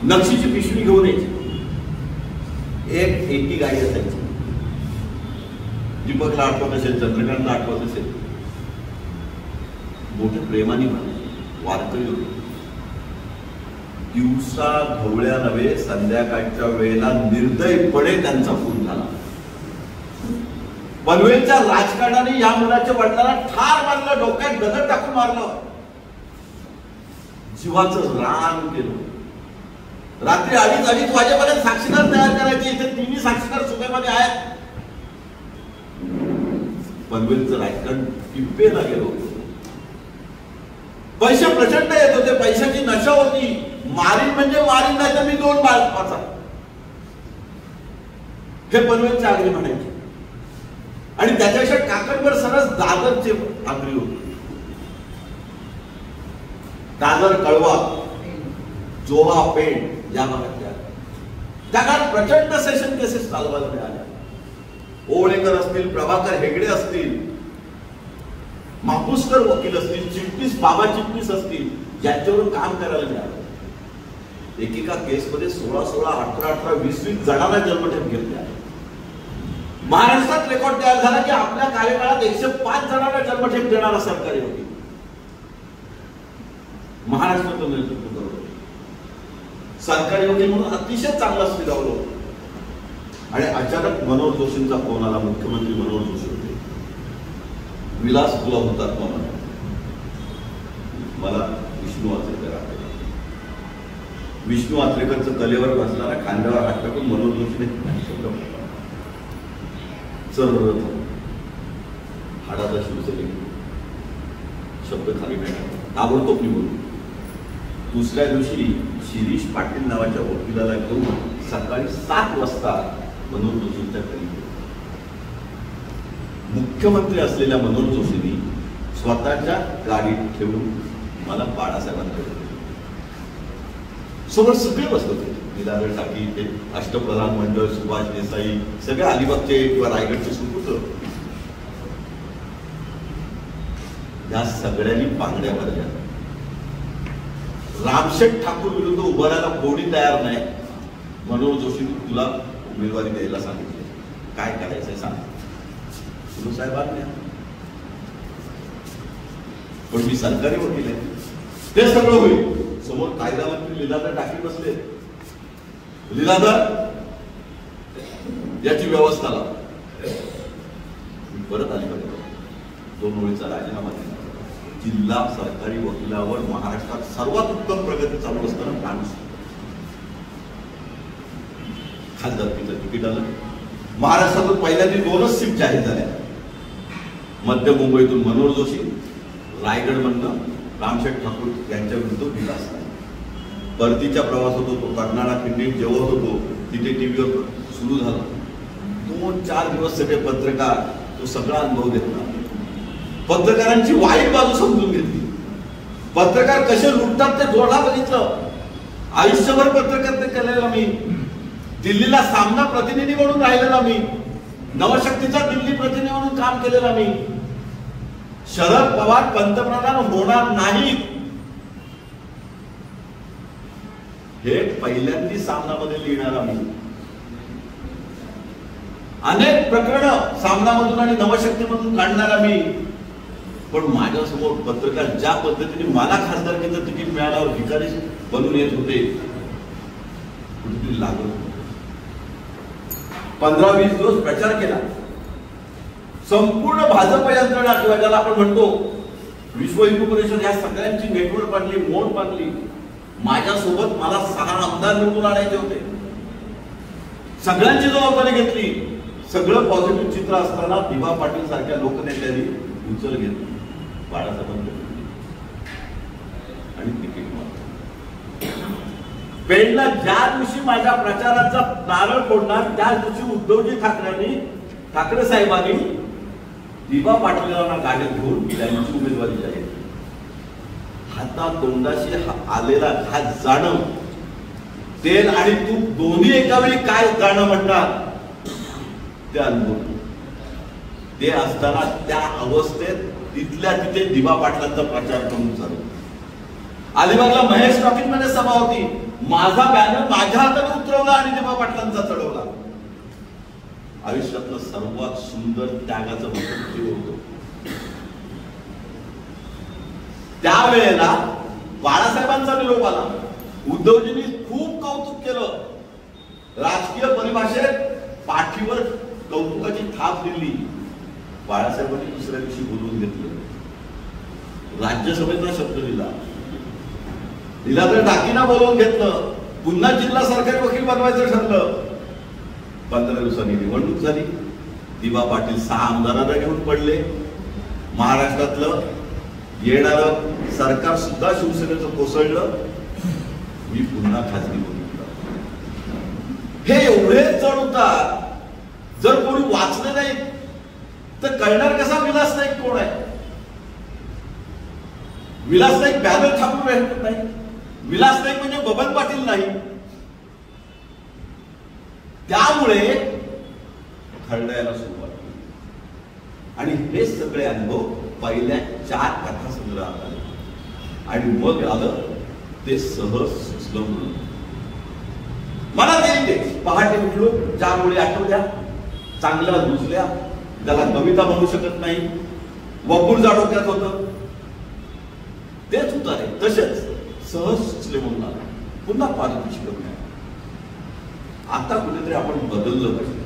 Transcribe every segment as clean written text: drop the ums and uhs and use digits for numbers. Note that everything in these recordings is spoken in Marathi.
नक्षीची पिशवी घेऊन यायची, एक एकी गाडी असायची. दीपकला आठवत असेल, चंद्रकांतला आठवत असेल, मोठ्या प्रेमाने वारकरी होते. दिवसा ढवळ्या नव्हे, संध्याकाळच्या वेळेला निर्दयपणे त्यांचा खून झाला. पनवेलच्या राजकारणाने या मुलाच्या वडिलांना ठार मारलं, डोक्यात दगड टाकून मारलं, जीवाचं रान केलं. रात्री 2:30 वाजेपर्यंत साक्षीदार तयार करायचे. इथे 3 साक्षीदार सुदैवाने आहेत. पनवेलचं राजकारण टिप्पेला गेलो होतो. पैसे प्रचंड येत होते, पैशाची नशा होती. मारीन म्हणजे मारीन, नाही तर मी 2 बाळाचा, हे पनवेलचे आगरी म्हणायचे. आणि त्याच्यापेक्षा काकडवर सरस दादरचे आगरी होते. दादर, कळवा, जोहा, पेठ या भागातल्या त्या काळात प्रचंड सेशन केसेस चालवायला मिळाल्या. ओवळेकर असतील, प्रभाकर हेगडे असतील, मापुसकर वकील असतील, चिटणीस बाबा चिटणीस असतील, ज्यांच्यावरून काम करायला मिळालं. एकेका केसमध्ये 16, 18, 20 जणांना जन्मठेप घेतल्या. महाराष्ट्रात रेकॉर्ड तयार झाला की आपल्या कार्यकाळात 105 जणांना जन्मठेप देणारा सरकारी वकील महाराष्ट्राचं नेतृत्व करत होते. सरकारी वकील म्हणून अतिशय चांगला स्वीकारलो. आणि अचानक मनोहर जोशींचा फोन आला. मुख्यमंत्री मनोहर जोशी होते. विलास तुला होतात मला विष्णू आचरेकर आठवला. विष्णू आचरेकरचं तलेवर बसणारा खांद्यावर हात टाकून मनोहर जोशीने चर हाडाचा शिवसेने शब्द खाली नाही ताबडतोब निघून. दुसऱ्या दिवशी शिरीष पाटील नावाच्या वकिलाला घेऊन सकाळी 7 वाजता मनोहर जोशींच्या घरी गेलो. मुख्यमंत्री असलेल्या मनोहर जोशींनी स्वतःच्या गाडीत ठेवून मला बाळासाहेबांकडे समोर सगळे बसत होते. निलार टाकी, ते अष्टप्रधान मंडळ, सुभाष देसाई, सगळे अलिबागचे किंवा रायगडचे सुपुत्र, या सगळ्यांनी पांगड्या भरल्या. रामशेठ ठाकूर विरुद्ध उभं राहायला कोणी तयार नाही. मनोहर जोशींनी तुला उमेदवारी द्यायला सांगितले, काय करायचंय सांग. सुरू साहेबांनी पण मी सरकारी वकील आहे, ते सगळं होईल. समोर कायदा मंत्री लीलाधर टाकी बसले. लीलाधर याची व्यवस्था लाव. मी परत आली पाहिजे. 2 ओळीचा राजीनामा दिला. जिल्हा सरकारी वकिलावर महाराष्ट्रात सर्वात उत्तम प्रगती चालू असताना माणूस खासदारकीचं तिकीट आलं. महाराष्ट्रातून पहिल्यांदा 2च सीट जाहीर झाल्या. मध्य मुंबईतून मनोहर जोशी, रायगडमधनं रामशेठ ठाकूर यांच्या विरुद्ध विलास. परतीच्या प्रवासात होतो, कर्नाळा खिंडीत जेवत होतो, तिथे टीव्हीवर सुरू झालं. 2-4 दिवस सगळे पत्रकार तो सगळा अनुभव घेतला. पत्रकारांची वाईट बाजू समजून घेतली. पत्रकार कसे लुटतात ते जोडा बघितलं. आयुष्यभर पत्रकारिता केलेला मी, दिल्लीला सामना प्रतिनिधी म्हणून राहिलेला मी, नवशक्तीचा दिल्ली प्रतिनिधी म्हणून काम केलेला मी. शरद पवार पंतप्रधान होणार नाही हे पहिल्यांदा सामनामध्ये लिहिणारा मी. अनेक प्रकरण सामनामधून आणि नवशक्तीमधून काढणारा मी. पण माझ्यासमोर पत्रकार ज्या पद्धतीने मला खासदारकीचं तिकीट मिळाल्यावर भिकारी बनून येत होते, कुठेतरी लागत. 15-20 दिवस प्रचार केला. संपूर्ण भाजप यंत्रणा किंवा ज्याला आपण म्हणतो विश्व हिंदू परिषद, या सगळ्यांची नेटवर्क बांधली, मोड बांधली. माझ्यासोबत मला 6 आमदार निवडून आणायचे होते. सगळ्यांची जबाबदारी घेतली. सगळं पॉझिटिव्ह चित्र असताना दिबा पाटील सारख्या लोकनेत्यांनी उचल घेतली. बाळासाहेबांनी आणि तिकीट पेडला ज्या दिवशी माझ्या प्रचाराचा नारळ फोडणार त्याच दिवशी उद्धवजी ठाकरे साहेबांनी दिबा पाटीलांना गाडीत घेऊन त्यांची उमेदवारी जाहीर. हातात तोंडाशी आलेला हा जाणव, तेल आणि तूप दोन्ही एका वेळी काय जाणं म्हणतात ते अनुभव. ते असताना त्या अवस्थेत तिथल्या तिथे दिबा पाटलांचा प्रचार करून चालू. अलिबागला महेश टॉकीज मध्ये सभा होती, माझा बॅनर माझ्या हाताने उतरवला आणि दिबा पाटलांचा चढवला. आयुष्यातलं सर्वात सुंदर त्यागाचं वक्तव्य होतं. त्यावेळेला बाळासाहेबांचा निरोप आला. उद्धवजींनी खूप कौतुक केलं. राजकीय परिभाषेत पाठीवर कौतुकाची थाप दिली. बाळासाहेबांनी दुसऱ्या दिवशी बोलवून घेतलं. राज्यसभेचा शब्द दिला तर टाकीना बोलवून घेतलं. पुन्हा जिल्हा सरकारी वकील बनवायचं ठरलं. 15 दिवसांनी निवडणूक झाली. दिबा पाटील 6 आमदारांना घेऊन पडले. महाराष्ट्रातलं येणारं सरकार सुद्धा शिवसेनेचं कोसळलं. मी पुन्हा खासगी बोलतो. हे एवढे चढ उतार जर कोणी वाचले नाही तर कळणार कसा विलास नाईक कोण आहे. विलास नाईक बॅनर छापून राहत नाही. विलास नाईक म्हणजे बबन पाटील नाही. त्यामुळे खरडायला सुरुवात केली आणि हे सगळे अनुभव पहिल्या 4 कथासंग्रहात आले आणि मग आलं ते सहज सुचलं म्हणून. मला ते पहाटे उठलो, 4 ओळी आठवल्या, चांगल्या रुजल्या, त्याला कविता म्हणू शकत नाही, वपुर डोक्यात होतं, तेच उतारे तसेच सहज सुचले म्हणून आला. पुन्हा पारितोषिक करून आता कुठेतरी आपण बदललं पाहिजे.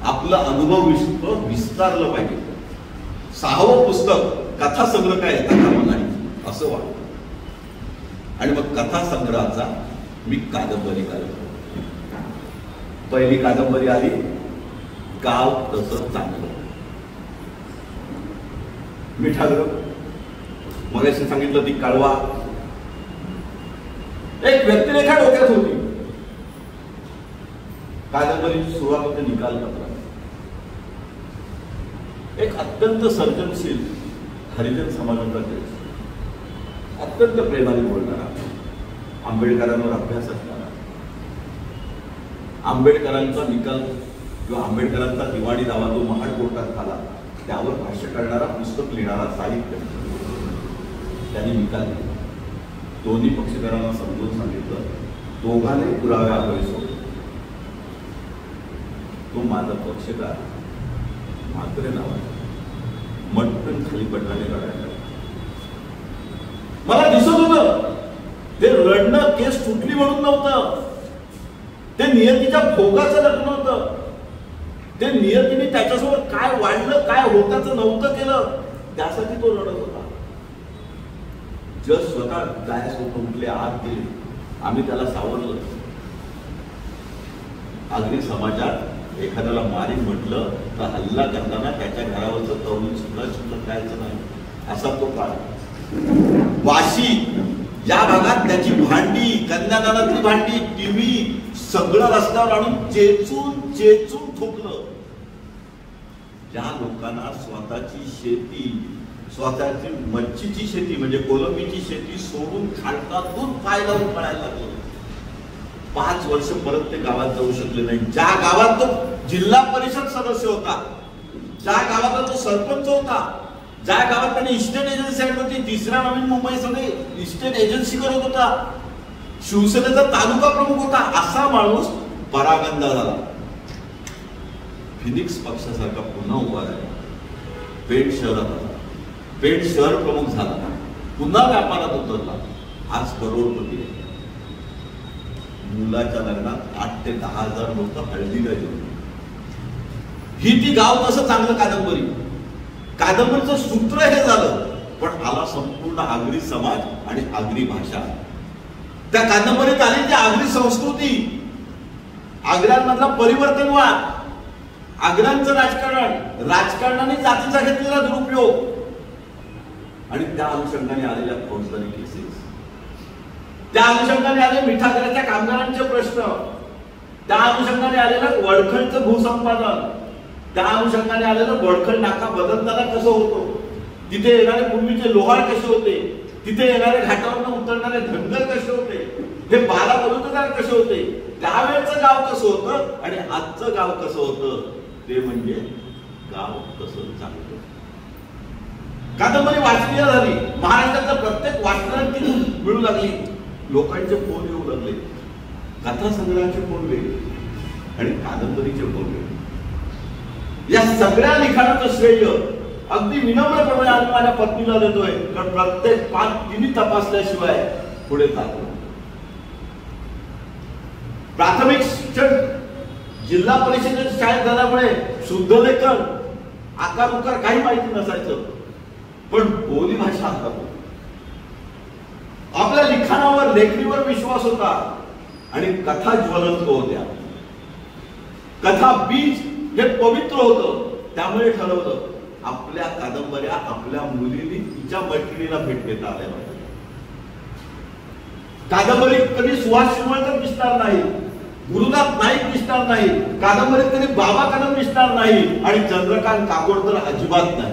आपला अनुभव विस्तारलं पाहिजे. 6वं पुस्तक कथासंग्रह काय कथा म्हणाली असं वाटतं. आणि मग कथासंग्रहाचा मी कादंबरी काढतो. पहिली कादंबरी आली गाव तसं चांगलं. मिठागर मगाशी सांगितलं ती कळवा. एक व्यक्तिरेखा डोक्यात होती. कादंबरीची सुरुवात होते निकाल पत्र. एक अत्यंत सर्जनशील हरिजन समाजाचा देश, अत्यंत प्रेमाने बोलणारा, आंबेडकरांवर अभ्यास असणारा, आंबेडकरांचा निकाल किंवा आंबेडकरांचा दिवाणी दावा जो महाड कोर्टात झाला त्यावर भाष्य करणारा, पुस्तक लिहिणारा साहित्य. त्यांनी निकाल दिला. दोन्ही पक्षकारांना समजून सांगितलं, दोघांनी पुरावे हवे सोडले. तो माझा पक्षकार म्हात्रे नावाचा मटकन खाली पडणारे रडायला. मला दिसत होतं ते रडणं केस फुटली म्हणून नव्हतं, ते नियतीच्या भोगाचं लग्न होतं. ते नियतीने त्याच्यासोबत काय वाढलं, काय होताचं नव्हतं केलं, त्यासाठी तो रडत होता. जस्ट स्वतः गायसोबत उठले, आत गेले, आम्ही त्याला सावरलं. आगरी समाजात एखाद्याला मारी म्हटलं तर हल्ला करताना त्याच्या घरावरचं तरुण सुद्धा शिल्लक राहायचं नाही, असा तो काळ. वाशी या भागात त्याची भांडी, कन्यादानातली भांडी, टीव्ही सगळं रस्त्यावर आणून चेचून चेचून ठोकलं. ज्या लोकांना स्वतःची शेती, स्वतःची मच्छीची शेती म्हणजे कोलंबीची शेती सोडून खालतातून पाय लावून पळायला लागलं. 5 वर्ष परत ते गावात जाऊ शकले नाही. ज्या गावात तो जिल्हा परिषद सदस्य होता, ज्या गावात तो सरपंच होता, ज्या गावात त्याने इस्टेट एजन्सी आणली होती, 3ऱ्या नवीन मुंबईमध्ये इस्टेट एजन्सी करत होता, शिवसेनेचा तालुका प्रमुख होता, असा माणूस परागंदा झाला. फिनिक्स पक्षासारखा पुन्हा उभा राहिला. पेठ शहरात आला, पेठ शहर प्रमुख झाला, पुन्हा व्यापारात उतरला. आज करोडपती आहे. मुलाच्या लग्नात 8 ते 10 हजार लोक हळदीला येऊन. ही ती गाव तसं चांगलं कादंबरी. कादंबरीचं सूत्र हे झालं, पण आला संपूर्ण आगरी समाज आणि आगरी भाषा. त्या कादंबरीत आली ती आगरी संस्कृती, आग्र्यांमधला परिवर्तनवाद, आग्र्यांचं राजकारण, राजकारणाने जातीचा घेतलेला दुरुपयोग आणि त्या अनुषंगाने आलेल्या फौजदारी केसेस, त्या अनुषंगाने आले मिठागराच्या कामगारांचे प्रश्न, त्या अनुषंगाने आलेलं वडखळचं भूसंपादन, त्या अनुषंगाने आलेलं वडखळ नाका बदलताना कसं होतो, तिथे येणारे पूर्वीचे लोहार कसे होते, तिथे येणारे घाटावरनं उतरणारे धनगर कसे होते, हे 12 बलुतेदार कसे होते, त्यावेळेचं गाव कसं होतं आणि आजचं गाव कसं होतं, ते म्हणजे गाव कसं चांगलं. कादंबरी वाचनीय झाली, महाराष्ट्रातल्या प्रत्येक वाचनांची मिळू लागली, लोकांचे फोन येऊ लागले, कथा संग्रहाचे फोन वेगळे आणि कादंबरीचे फोन वेगळे. या सगळ्या लिखाणाचं श्रेय अगदी विनम्रपणे आम्ही माझ्या पत्नीला देतोय, कारण प्रत्येक पान तिने तपासल्याशिवाय पुढे जातो. प्राथमिक शिक्षण जिल्हा परिषदेच्या शाळेत झाल्यामुळे शुद्ध लेखन आकार उकार काही माहिती नसायचं, पण बोली भाषा हाताळतो. आपल्या लिखाणावर लेखणीवर विश्वास होता आणि कथा ज्वलंत होत्या. कथा बीज हे पवित्र होतं, त्यामुळे ठरवलं आपल्या कादंबऱ्या आपल्या मुलीने तिच्या मैत्रिणीला भेट देता आल्या पाहिजे. कादंबरीत कधी सुहास शिरवळकर दिसणार नाही, गुरुनाथ नाईक दिसणार नाही, कादंबरीत कधी बाबा कदम दिसणार नाही आणि चंद्रकांत काकोडकर अजिबात नाही.